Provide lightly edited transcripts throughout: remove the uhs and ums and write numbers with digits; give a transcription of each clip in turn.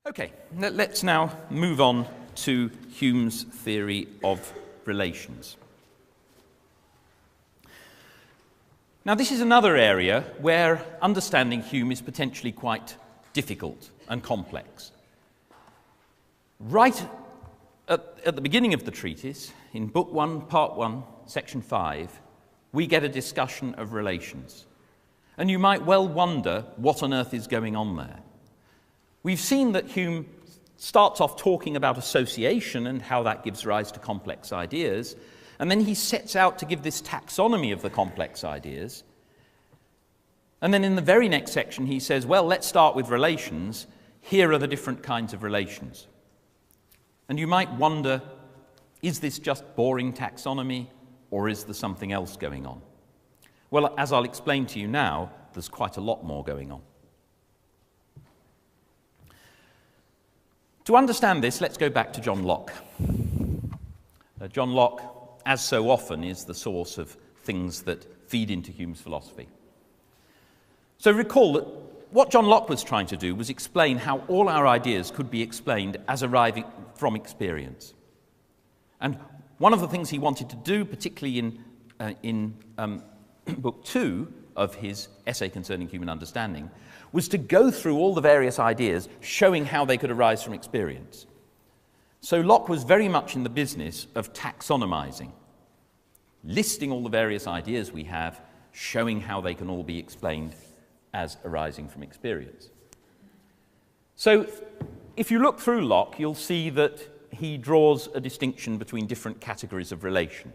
Okay, let's now move on to Hume's theory of relations. Now, this is another area where understanding Hume is potentially quite difficult and complex. Right at the beginning of the treatise, in Book 1, Part 1, Section 5, we get a discussion of relations. And you might well wonder what on earth is going on there. We've seen that Hume starts off talking about association and how that gives rise to complex ideas, and then he sets out to give this taxonomy of the complex ideas. And then in the very next section he says, well, let's start with relations. Here are the different kinds of relations. And you might wonder, is this just boring taxonomy, or is there something else going on? Well, as I'll explain to you now, there's quite a lot more going on. To understand this, let's go back to John Locke. John Locke, as so often, is the source of things that feed into Hume's philosophy. So recall that what John Locke was trying to do was explain how all our ideas could be explained as arising from experience. And one of the things he wanted to do, particularly in Book 2 of his essay concerning human understanding, was to go through all the various ideas, showing how they could arise from experience. So Locke was very much in the business of taxonomizing, listing all the various ideas we have, showing how they can all be explained as arising from experience. So if you look through Locke, you'll see that he draws a distinction between different categories of relation.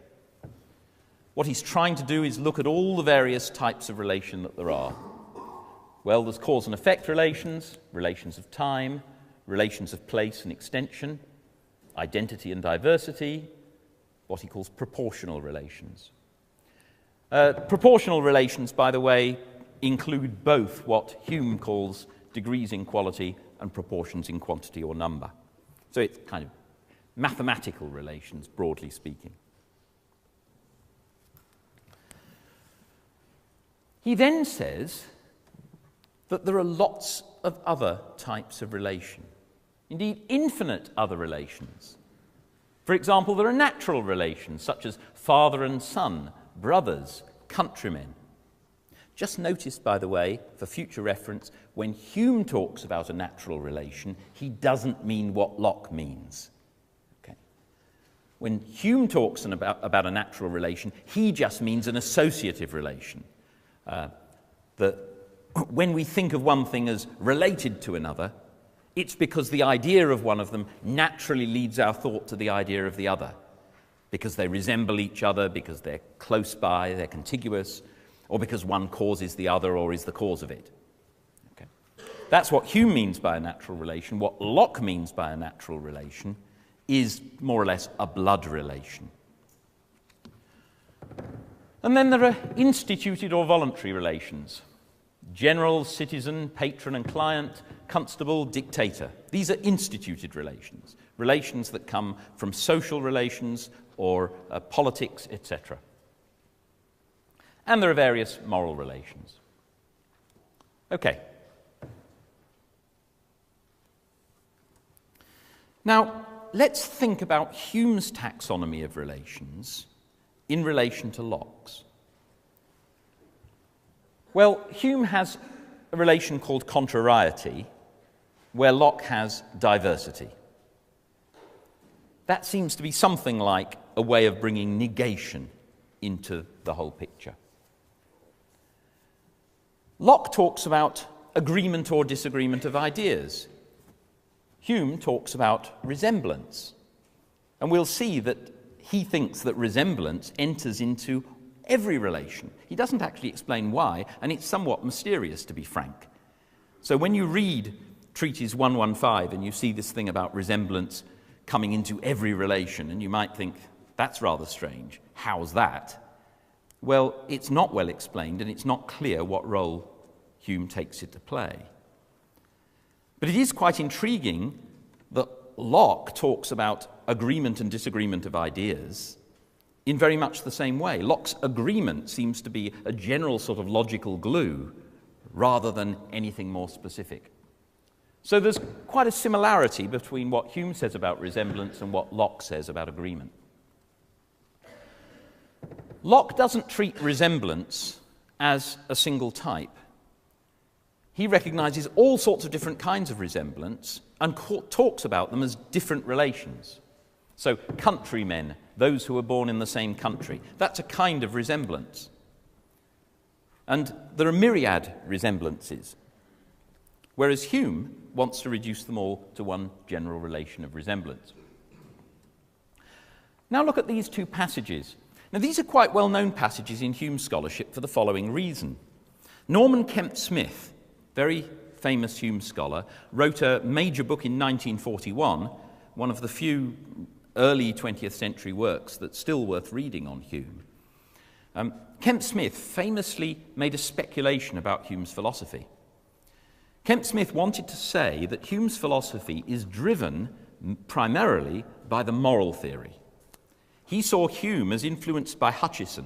What he's trying to do is look at all the various types of relation that there are. Well, there's cause and effect relations, relations of time, relations of place and extension, identity and diversity, what he calls proportional relations. Proportional relations, by the way, include both what Hume calls degrees in quality and proportions in quantity or number. So it's kind of mathematical relations, broadly speaking. He then says that there are lots of other types of relation, indeed infinite other relations. For example, there are natural relations such as father and son, brothers, countrymen. Just notice, by the way, for future reference, when Hume talks about a natural relation, he doesn't mean what Locke means. Okay. When Hume talks about a natural relation, he just means an associative relation. When we think of one thing as related to another, it's because the idea of one of them naturally leads our thought to the idea of the other, because they resemble each other, because they're close by, they're contiguous, or because one causes the other or is the cause of it. Okay. That's what Hume means by a natural relation. What Locke means by a natural relation is more or less a blood relation. And then there are instituted or voluntary relations. General, citizen, patron and client, constable, dictator. These are instituted relations, relations that come from social relations or politics, etc. And there are various moral relations. Okay. Now, let's think about Hume's taxonomy of relations in relation to Locke's. Well, Hume has a relation called contrariety, where Locke has diversity. That seems to be something like a way of bringing negation into the whole picture. Locke talks about agreement or disagreement of ideas. Hume talks about resemblance. And we'll see that he thinks that resemblance enters into every relation. He doesn't actually explain why, and it's somewhat mysterious, to be frank. So when you read Treatise 115 and you see this thing about resemblance coming into every relation, and you might think, that's rather strange. How's that? Well, it's not well explained, and it's not clear what role Hume takes it to play. But it is quite intriguing that Locke talks about agreement and disagreement of ideas, in very much the same way. Locke's agreement seems to be a general sort of logical glue rather than anything more specific. So there's quite a similarity between what Hume says about resemblance and what Locke says about agreement. Locke doesn't treat resemblance as a single type. He recognizes all sorts of different kinds of resemblance and talks about them as different relations. So countrymen, those who are born in the same country, that's a kind of resemblance. And there are myriad resemblances, whereas Hume wants to reduce them all to one general relation of resemblance. Now look at these two passages. Now these are quite well-known passages in Hume's scholarship for the following reason. Norman Kemp Smith, very famous Hume scholar, wrote a major book in 1941, one of the few early 20th century works that's still worth reading on Hume. Kemp Smith famously made a speculation about Hume's philosophy. Kemp Smith wanted to say that Hume's philosophy is driven primarily by the moral theory. He saw Hume as influenced by Hutcheson.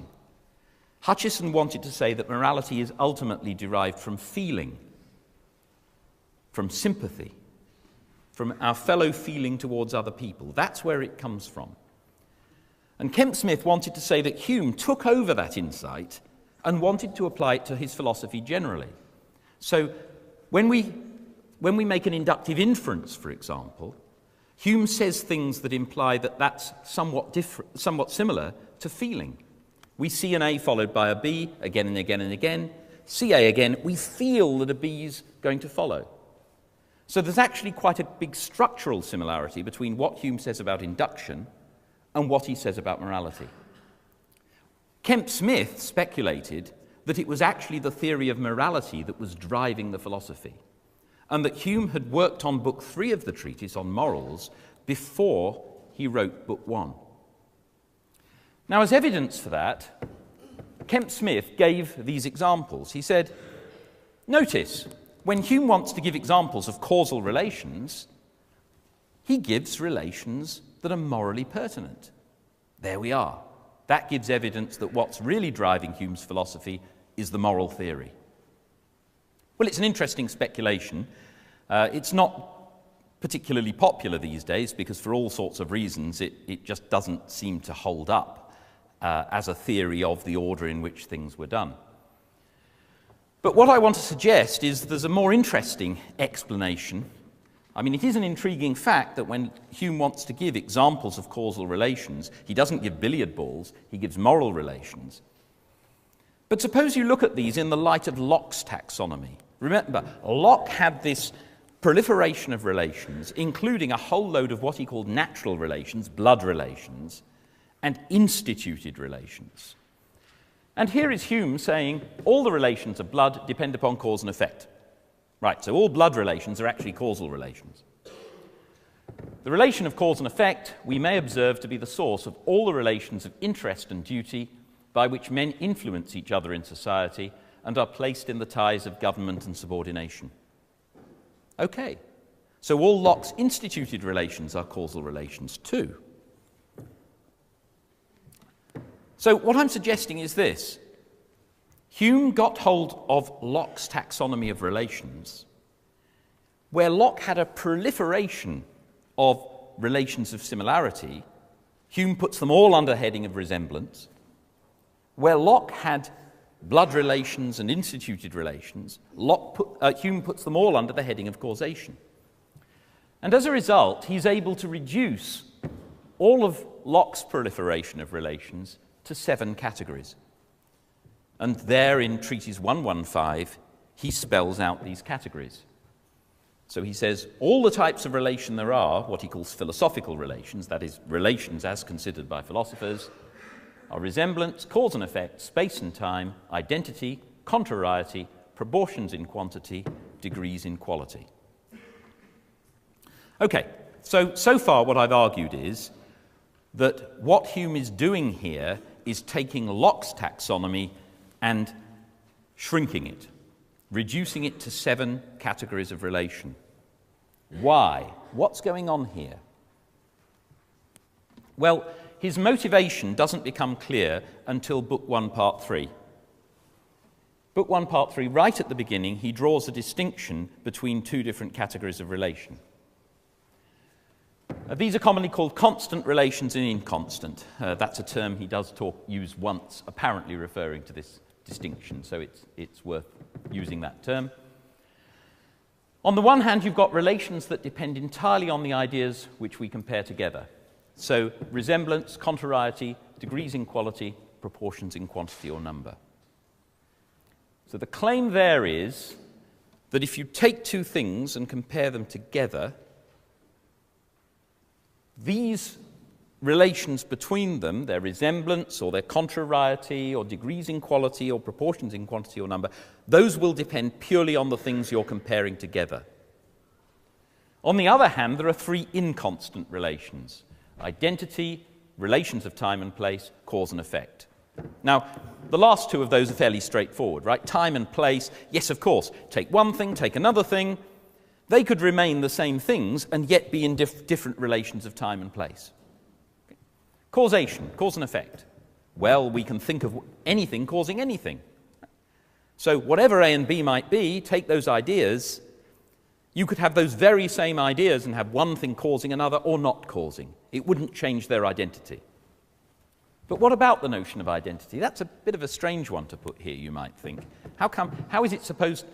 Hutcheson wanted to say that morality is ultimately derived from feeling, from sympathy, from our fellow feeling towards other people. That's where it comes from. And Kemp Smith wanted to say that Hume took over that insight and wanted to apply it to his philosophy generally. So when we make an inductive inference, for example, Hume says things that imply that that's somewhat similar to feeling. We see an A followed by a B again and again and again. See A again, we feel that a B is going to follow. So there's actually quite a big structural similarity between what Hume says about induction and what he says about morality. Kemp Smith speculated that it was actually the theory of morality that was driving the philosophy, and that Hume had worked on Book 3 of the treatise on morals before he wrote Book 1. Now, as evidence for that, Kemp Smith gave these examples. He said, notice, when Hume wants to give examples of causal relations, he gives relations that are morally pertinent. There we are. That gives evidence that what's really driving Hume's philosophy is the moral theory. Well, it's an interesting speculation. It's not particularly popular these days because for all sorts of reasons it just doesn't seem to hold up as a theory of the order in which things were done. But what I want to suggest is there's a more interesting explanation. I mean, it is an intriguing fact that when Hume wants to give examples of causal relations, he doesn't give billiard balls, he gives moral relations. But suppose you look at these in the light of Locke's taxonomy. Remember, Locke had this proliferation of relations, including a whole load of what he called natural relations, blood relations, and instituted relations. And here is Hume saying all the relations of blood depend upon cause and effect. Right, so all blood relations are actually causal relations. The relation of cause and effect we may observe to be the source of all the relations of interest and duty by which men influence each other in society and are placed in the ties of government and subordination. Okay, so all Locke's instituted relations are causal relations too. So what I'm suggesting is this. Hume got hold of Locke's taxonomy of relations, where Locke had a proliferation of relations of similarity. Hume puts them all under the heading of resemblance. Where Locke had blood relations and instituted relations, Hume puts them all under the heading of causation. And as a result, he's able to reduce all of Locke's proliferation of relations to 7 categories. And there in Treatise 115, he spells out these categories. So he says all the types of relation there are, what he calls philosophical relations, that is, relations as considered by philosophers, are resemblance, cause and effect, space and time, identity, contrariety, proportions in quantity, degrees in quality. Okay, so far what I've argued is that what Hume is doing here is taking Locke's taxonomy and shrinking it, reducing it to 7 categories of relation. Why? What's going on here? Well, his motivation doesn't become clear until Book 1, Part 3. Book 1, Part 3, right at the beginning, he draws a distinction between two different categories of relation. These are commonly called constant relations and inconstant. That's a term he does use once, apparently referring to this distinction, so it's worth using that term. On the one hand, you've got relations that depend entirely on the ideas which we compare together. So resemblance, contrariety, degrees in quality, proportions in quantity or number. So the claim there is that if you take two things and compare them together, these relations between them, their resemblance or their contrariety or degrees in quality or proportions in quantity or number, those will depend purely on the things you're comparing together. On the other hand, there are three inconstant relations: identity, relations of time and place, cause and effect. Now, the last two of those are fairly straightforward, right? Time and place, yes, of course. Take one thing, take another thing. They could remain the same things and yet be in different relations of time and place. Okay. Causation, cause and effect. Well, we can think of anything causing anything. So whatever A and B might be, take those ideas. You could have those very same ideas and have one thing causing another or not causing. It wouldn't change their identity. But what about the notion of identity? That's a bit of a strange one to put here, you might think. How is it supposed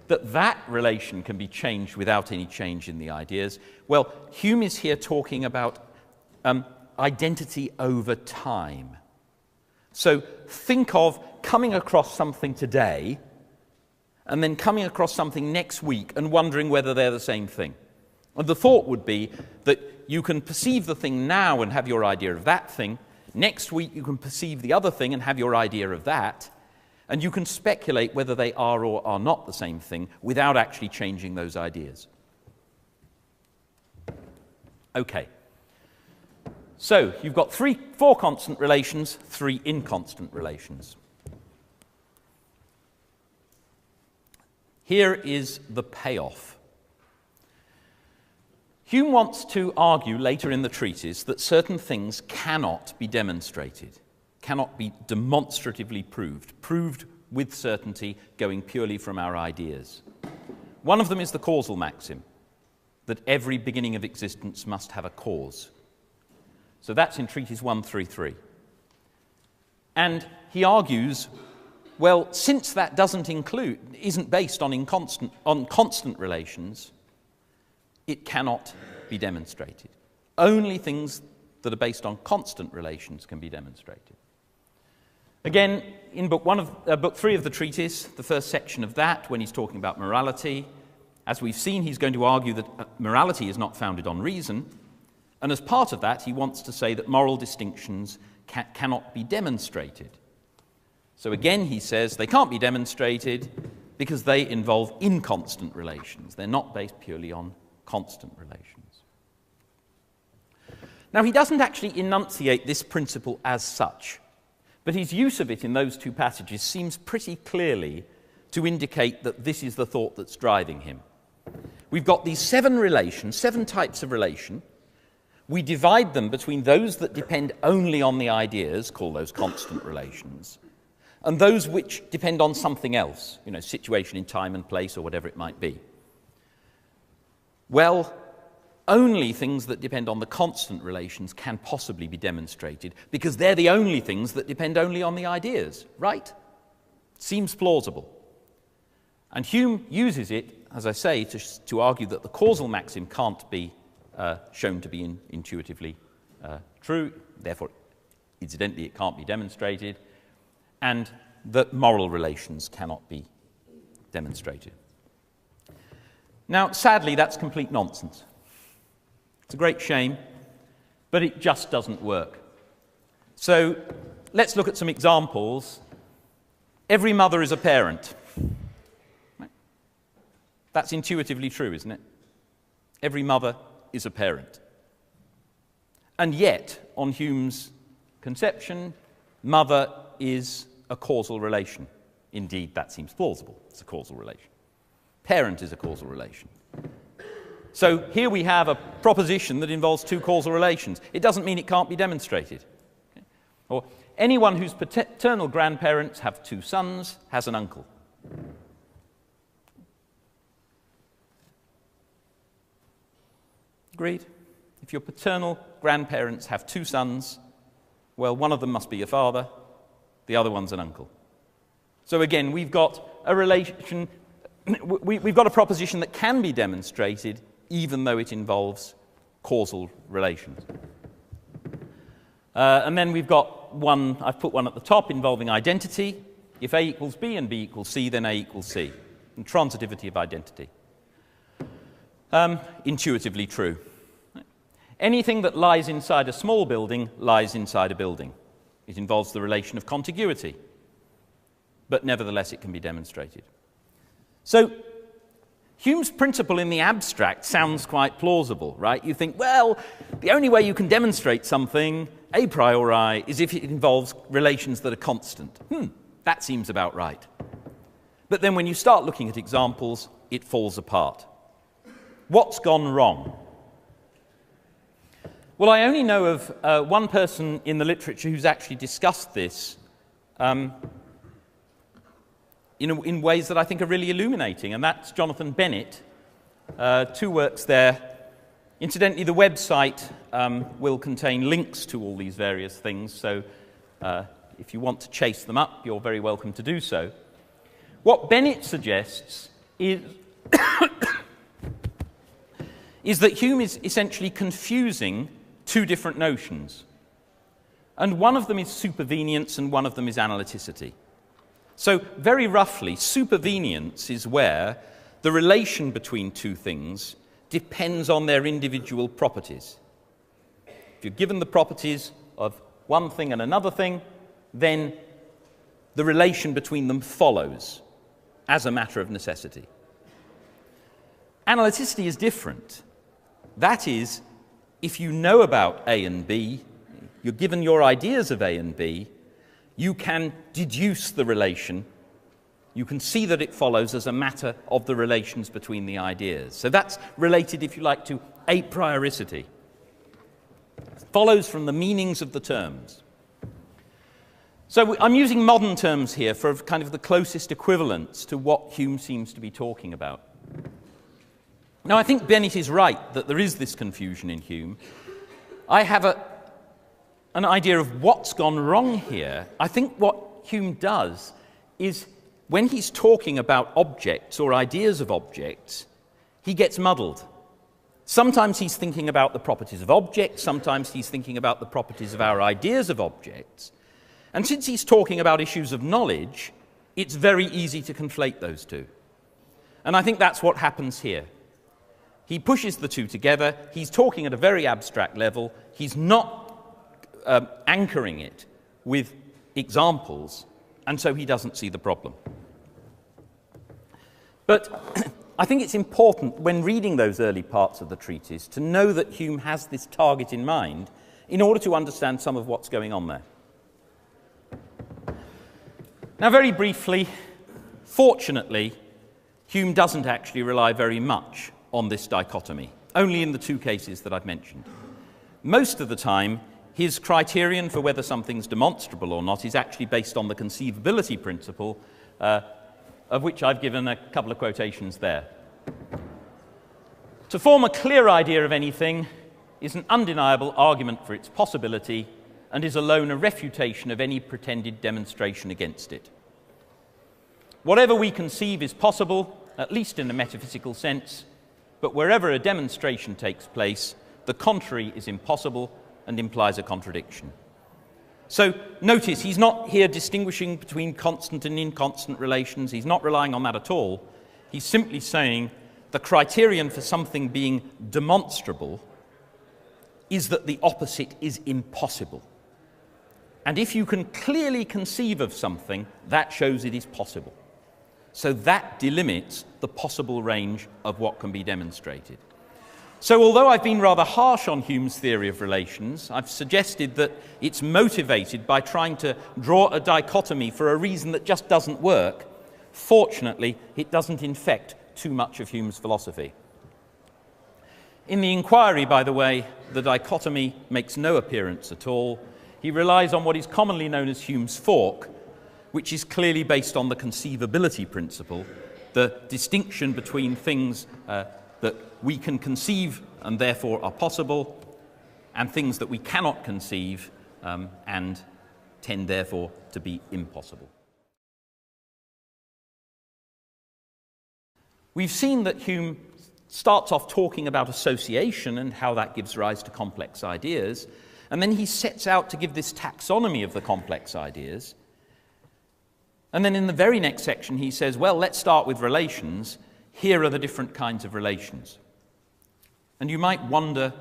that relation can be changed without any change in the ideas? Well, Hume is here talking about identity over time. So think of coming across something today and then coming across something next week and wondering whether they're the same thing. And the thought would be that you can perceive the thing now and have your idea of that thing. Next week you can perceive the other thing and have your idea of that. And you can speculate whether they are or are not the same thing without actually changing those ideas. Okay. So you've got four constant relations, three inconstant relations. Here is the payoff. Hume wants to argue later in the treatise that certain things cannot be demonstrated, cannot be demonstratively proved with certainty, going purely from our ideas. One of them is the causal maxim, that every beginning of existence must have a cause. So that's in Treatise 133. And he argues, well, since that isn't based on constant relations, it cannot be demonstrated. Only things that are based on constant relations can be demonstrated. Again, in book 3 of the treatise, the first section of that, when he's talking about morality, as we've seen, he's going to argue that morality is not founded on reason, and as part of that, he wants to say that moral distinctions cannot be demonstrated. So again, he says they can't be demonstrated because they involve inconstant relations. They're not based purely on constant relations. Now, he doesn't actually enunciate this principle as such, but his use of it in those two passages seems pretty clearly to indicate that this is the thought that's driving him. We've got these seven types of relation. We divide them between those that depend only on the ideas, call those constant relations, and those which depend on something else, situation in time and place or whatever it might be. Well, only things that depend on the constant relations can possibly be demonstrated because they're the only things that depend only on the ideas, right? Seems plausible. And Hume uses it, as I say, to argue that the causal maxim can't be shown to be intuitively true, therefore, incidentally, it can't be demonstrated, and that moral relations cannot be demonstrated. Now, sadly, that's complete nonsense. It's a great shame, but it just doesn't work. So let's look at some examples. Every mother is a parent. That's intuitively true, isn't it? Every mother is a parent. And yet, on Hume's conception, mother is a causal relation. Indeed, that seems plausible. It's a causal relation. Parent is a causal relation. So here we have a proposition that involves two causal relations. It doesn't mean it can't be demonstrated. Okay? Or anyone whose paternal grandparents have two sons has an uncle. Agreed? If your paternal grandparents have two sons, well, one of them must be your father, the other one's an uncle. So again, we've got a relation, we've got a proposition that can be demonstrated even though it involves causal relations. And then we've got one, I've put one at the top, involving identity. If A equals B and B equals C, then A equals C. And transitivity of identity. Intuitively true. Anything that lies inside a small building lies inside a building. It involves the relation of contiguity. But nevertheless, it can be demonstrated. So, Hume's principle in the abstract sounds quite plausible, right? You think, well, the only way you can demonstrate something a priori is if it involves relations that are constant. That seems about right. But then when you start looking at examples, it falls apart. What's gone wrong? Well, I only know of one person in the literature who's actually discussed this in ways that I think are really illuminating, and that's Jonathan Bennett. Two works there. Incidentally, the website will contain links to all these various things, so if you want to chase them up, you're very welcome to do so. What Bennett suggests is, is that Hume is essentially confusing two different notions. And one of them is supervenience and one of them is analyticity. So, very roughly, supervenience is where the relation between two things depends on their individual properties. If you're given the properties of one thing and another thing, then the relation between them follows as a matter of necessity. Analyticity is different. That is, if you know about A and B, you're given your ideas of A and B, you can deduce the relation. You can see that it follows as a matter of the relations between the ideas. So that's related, if you like, to a prioricity. It follows from the meanings of the terms. So I'm using modern terms here for kind of the closest equivalents to what Hume seems to be talking about. Now, I think Bennett is right that there is this confusion in Hume. I have an idea of what's gone wrong here. I think what Hume does is, when he's talking about objects or ideas of objects, he gets muddled. Sometimes he's thinking about the properties of objects, sometimes he's thinking about the properties of our ideas of objects. And since he's talking about issues of knowledge, it's very easy to conflate those two. And I think that's what happens here. He pushes the two together, he's talking at a very abstract level, he's not anchoring it with examples, and so he doesn't see the problem. But I think it's important, when reading those early parts of the treatise, to know that Hume has this target in mind in order to understand some of what's going on there. Now, very briefly, fortunately, Hume doesn't actually rely very much on this dichotomy, only in the two cases that I've mentioned. Most of the time, his criterion for whether something's demonstrable or not is actually based on the conceivability principle, of which I've given a couple of quotations there. To form a clear idea of anything is an undeniable argument for its possibility and is alone a refutation of any pretended demonstration against it. Whatever we conceive is possible, at least in a metaphysical sense, but wherever a demonstration takes place, the contrary is impossible and implies a contradiction. So notice, he's not here distinguishing between constant and inconstant relations. He's not relying on that at all. He's simply saying the criterion for something being demonstrable is that the opposite is impossible. And if you can clearly conceive of something, that shows it is possible. So that delimits the possible range of what can be demonstrated. So although I've been rather harsh on Hume's theory of relations, I've suggested that it's motivated by trying to draw a dichotomy for a reason that just doesn't work. Fortunately, it doesn't infect too much of Hume's philosophy. In the inquiry, by the way, the dichotomy makes no appearance at all. He relies on what is commonly known as Hume's fork, which is clearly based on the conceivability principle, the distinction between things that we can conceive and therefore are possible, and things that we cannot conceive and tend therefore to be impossible. We've seen that Hume starts off talking about association and how that gives rise to complex ideas, and then he sets out to give this taxonomy of the complex ideas. And then in the very next section he says, well, let's start with relations. Here are the different kinds of relations. And you might wonder,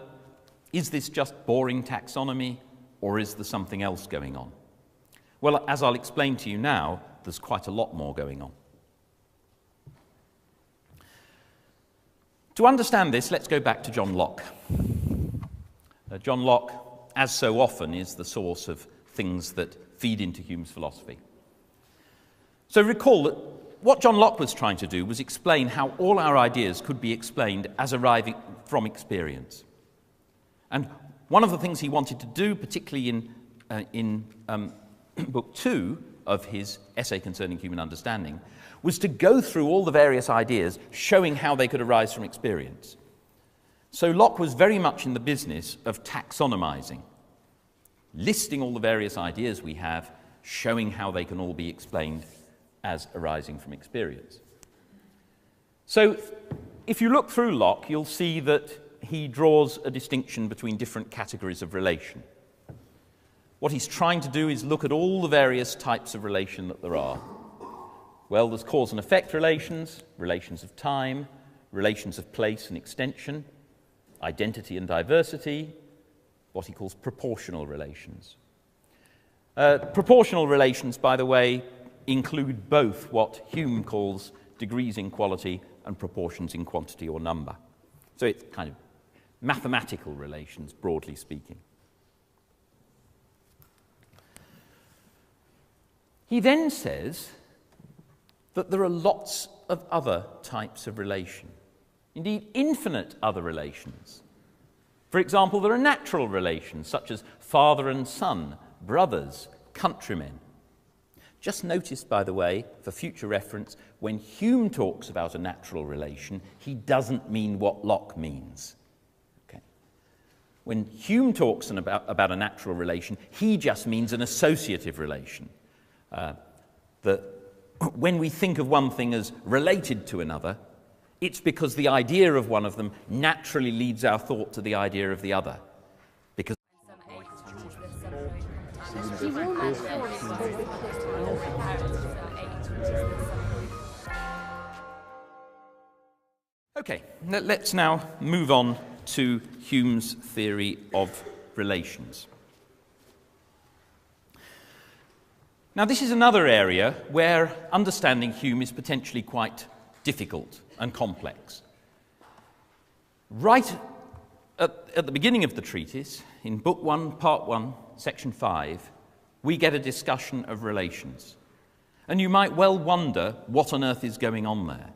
is this just boring taxonomy, or is there something else going on? Well, as I'll explain to you now, there's quite a lot more going on. To understand this, let's go back to John Locke. John Locke, as so often, is the source of things that feed into Hume's philosophy. So recall that what John Locke was trying to do was explain how all our ideas could be explained as arising from experience. And one of the things he wanted to do, particularly in Book 2 of his essay concerning human understanding, was to go through all the various ideas, showing how they could arise from experience. So Locke was very much in the business of taxonomizing, listing all the various ideas we have, showing how they can all be explained as arising from experience. So if you look through Locke, you'll see that he draws a distinction between different categories of relation. What he's trying to do is look at all the various types of relation that there are. Well, there's cause and effect relations, relations of time, relations of place and extension, identity and diversity, what he calls proportional relations. Proportional relations, by the way, include both what Hume calls degrees in quality and proportions in quantity or number. So it's kind of mathematical relations, broadly speaking. He then says that there are lots of other types of relation, indeed infinite other relations. For example, there are natural relations such as father and son, brothers, countrymen. Just notice, by the way, for future reference, when Hume talks about a natural relation, he doesn't mean what Locke means. Okay. When Hume talks about a natural relation, he just means an associative relation. That when we think of one thing as related to another, it's because the idea of one of them naturally leads our thought to the idea of the other. Because okay, let's now move on to Hume's theory of relations. Now, this is another area where understanding Hume is potentially quite difficult and complex. Right at the beginning of the treatise, in Book 1, Part 1, Section 5, we get a discussion of relations. And you might well wonder what on earth is going on there.